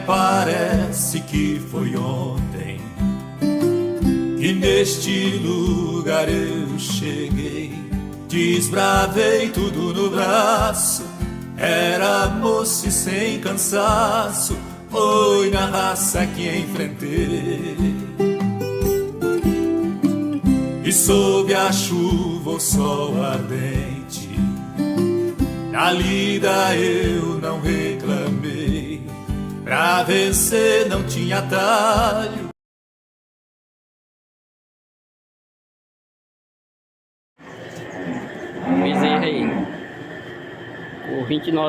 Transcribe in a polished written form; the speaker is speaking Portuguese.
parece que foi ontem que neste lugar eu cheguei. Desbravei tudo no braço, era moço e sem cansaço, foi na raça que enfrentei. E sob a chuva o sol ardente, na lida eu não reclamei, pra vencer não tinha atalho. Bezerra aí, com 29.